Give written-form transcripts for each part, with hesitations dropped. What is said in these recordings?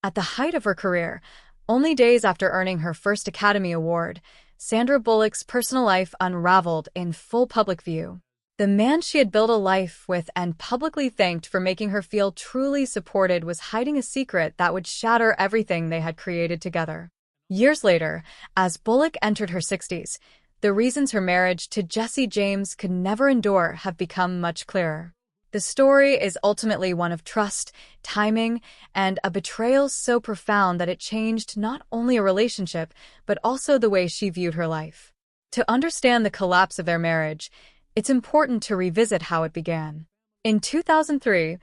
At the height of her career, only days after earning her first Academy Award, Sandra Bullock's personal life unraveled in full public view. The man she had built a life with and publicly thanked for making her feel truly supported was hiding a secret that would shatter everything they had created together. Years later, as Bullock entered her 60s, the reasons her marriage to Jesse James could never endure have become much clearer. The story is ultimately one of trust, timing, and a betrayal so profound that it changed not only a relationship, but also the way she viewed her life. To understand the collapse of their marriage, it's important to revisit how it began. In 2003,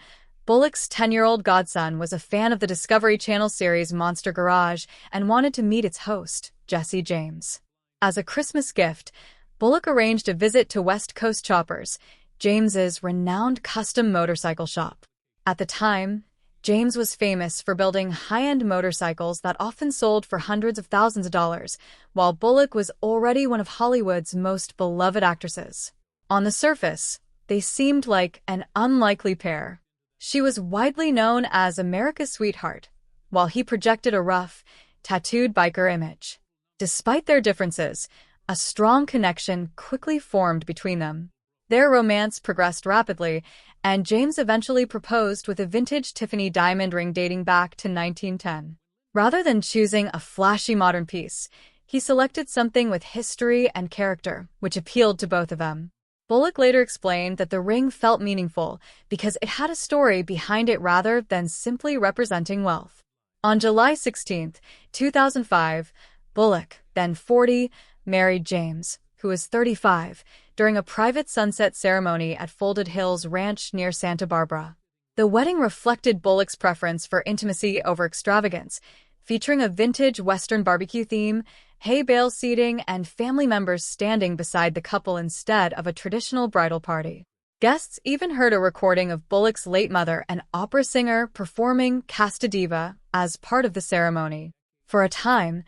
Bullock's 10-year-old godson was a fan of the Discovery Channel series Monster Garage and wanted to meet its host, Jesse James. As a Christmas gift, Bullock arranged a visit to West Coast Choppers, James's renowned custom motorcycle shop. At the time, James was famous for building high-end motorcycles that often sold for hundreds of thousands of dollars, while Bullock was already one of Hollywood's most beloved actresses. On the surface, they seemed like an unlikely pair. She was widely known as America's sweetheart, while he projected a rough, tattooed biker image. Despite their differences, a strong connection quickly formed between them. Their romance progressed rapidly, and James eventually proposed with a vintage Tiffany diamond ring dating back to 1910. Rather than choosing a flashy modern piece, he selected something with history and character, which appealed to both of them. Bullock later explained that the ring felt meaningful because it had a story behind it rather than simply representing wealth. On July 16, 2005, Bullock, then 40, married James, who was 35, during a private sunset ceremony at Folded Hills Ranch near Santa Barbara. The wedding reflected Bullock's preference for intimacy over extravagance, featuring a vintage Western barbecue theme, hay bale seating, and family members standing beside the couple instead of a traditional bridal party. Guests even heard a recording of Bullock's late mother, an opera singer, performing Casta Diva as part of the ceremony. For a time,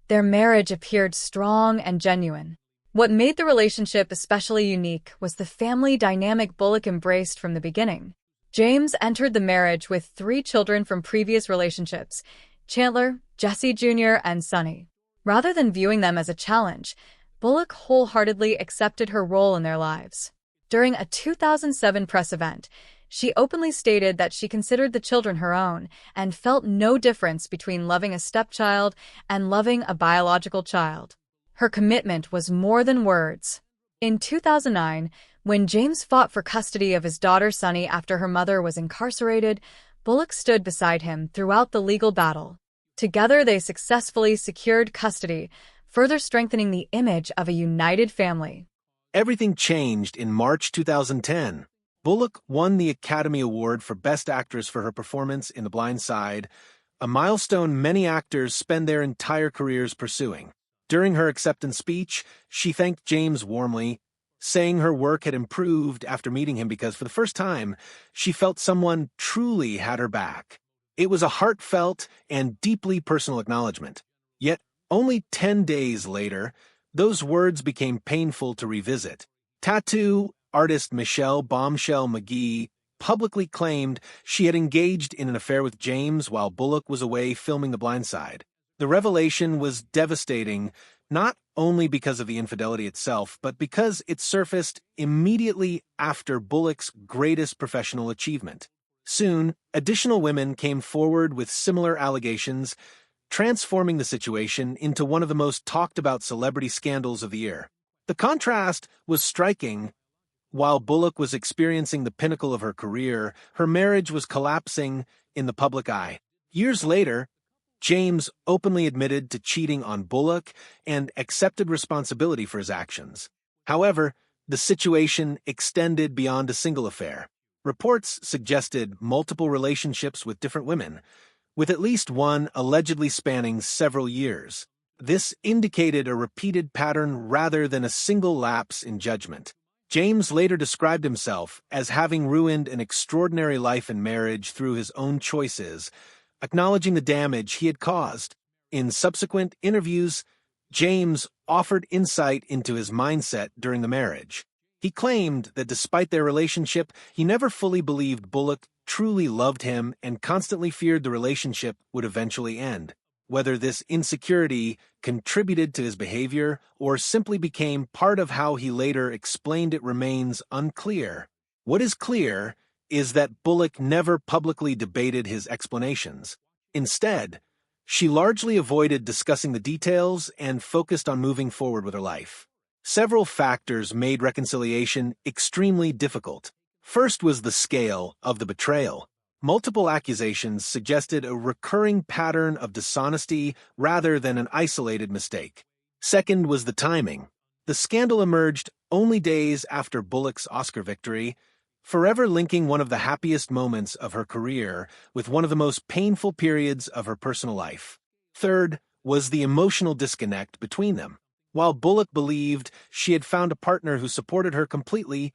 their marriage appeared strong and genuine. What made the relationship especially unique was the family dynamic Bullock embraced from the beginning. James entered the marriage with 3 children from previous relationships: Chandler, Jesse Jr., and Sonny. Rather than viewing them as a challenge, Bullock wholeheartedly accepted her role in their lives. During a 2007 press event, she openly stated that she considered the children her own and felt no difference between loving a stepchild and loving a biological child. Her commitment was more than words. In 2009, when James fought for custody of his daughter Sonny after her mother was incarcerated, Bullock stood beside him throughout the legal battle. Together, they successfully secured custody, further strengthening the image of a united family. Everything changed in March 2010. Bullock won the Academy Award for Best Actress for her performance in The Blind Side, a milestone many actors spend their entire careers pursuing. During her acceptance speech, she thanked James warmly, saying her work had improved after meeting him because for the first time, she felt someone truly had her back. It was a heartfelt and deeply personal acknowledgement. Yet, only 10 days later, those words became painful to revisit. Tattoo artist Michelle Bombshell McGee publicly claimed she had engaged in an affair with James while Bullock was away filming The Blind Side. The revelation was devastating, not only because of the infidelity itself, but because it surfaced immediately after Bullock's greatest professional achievement. Soon, additional women came forward with similar allegations, transforming the situation into one of the most talked-about celebrity scandals of the year. The contrast was striking. While Bullock was experiencing the pinnacle of her career, her marriage was collapsing in the public eye. Years later, James openly admitted to cheating on Bullock and accepted responsibility for his actions. However, the situation extended beyond a single affair. Reports suggested multiple relationships with different women, with at least one allegedly spanning several years. This indicated a repeated pattern rather than a single lapse in judgment. James later described himself as having ruined an extraordinary life and marriage through his own choices, acknowledging the damage he had caused. In subsequent interviews, James offered insight into his mindset during the marriage. He claimed that despite their relationship, he never fully believed Bullock truly loved him and constantly feared the relationship would eventually end. Whether this insecurity contributed to his behavior or simply became part of how he later explained it remains unclear. What is clear is that Bullock never publicly debated his explanations. Instead, she largely avoided discussing the details and focused on moving forward with her life. Several factors made reconciliation extremely difficult. First was the scale of the betrayal. Multiple accusations suggested a recurring pattern of dishonesty rather than an isolated mistake. Second was the timing. The scandal emerged only days after Bullock's Oscar victory, forever linking one of the happiest moments of her career with one of the most painful periods of her personal life. Third was the emotional disconnect between them. While Bullock believed she had found a partner who supported her completely,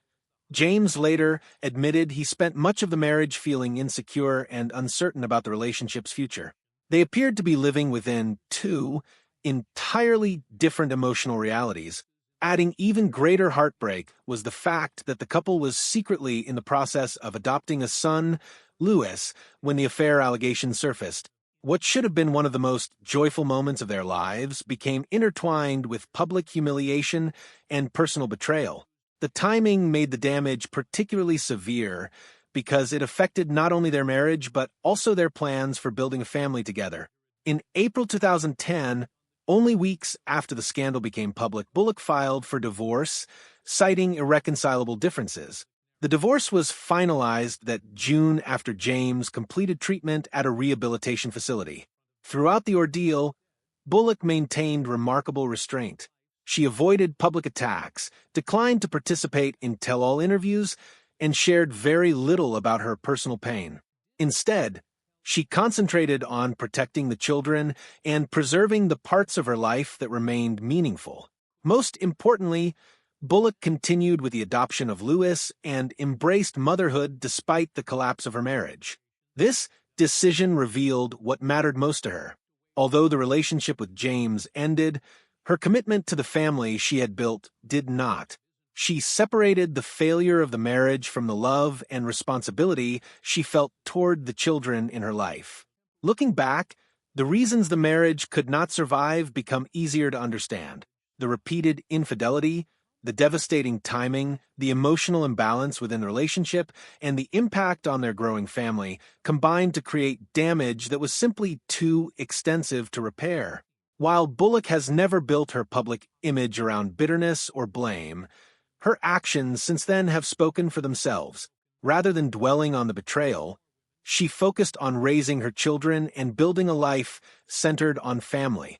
James later admitted he spent much of the marriage feeling insecure and uncertain about the relationship's future. They appeared to be living within two entirely different emotional realities. Adding even greater heartbreak was the fact that the couple was secretly in the process of adopting a son, Louis, when the affair allegations surfaced. What should have been one of the most joyful moments of their lives became intertwined with public humiliation and personal betrayal. The timing made the damage particularly severe because it affected not only their marriage but also their plans for building a family together. In April 2010, only weeks after the scandal became public, Bullock filed for divorce, citing irreconcilable differences. The divorce was finalized that June after James completed treatment at a rehabilitation facility. Throughout the ordeal, Bullock maintained remarkable restraint. She avoided public attacks, declined to participate in tell-all interviews, and shared very little about her personal pain. Instead, she concentrated on protecting the children and preserving the parts of her life that remained meaningful. Most importantly, Bullock continued with the adoption of Louis and embraced motherhood despite the collapse of her marriage. This decision revealed what mattered most to her. Although the relationship with James ended, her commitment to the family she had built did not. She separated the failure of the marriage from the love and responsibility she felt toward the children in her life. Looking back, the reasons the marriage could not survive become easier to understand. The repeated infidelity, the devastating timing, the emotional imbalance within the relationship, and the impact on their growing family combined to create damage that was simply too extensive to repair. While Bullock has never built her public image around bitterness or blame, her actions since then have spoken for themselves. Rather than dwelling on the betrayal, she focused on raising her children and building a life centered on family.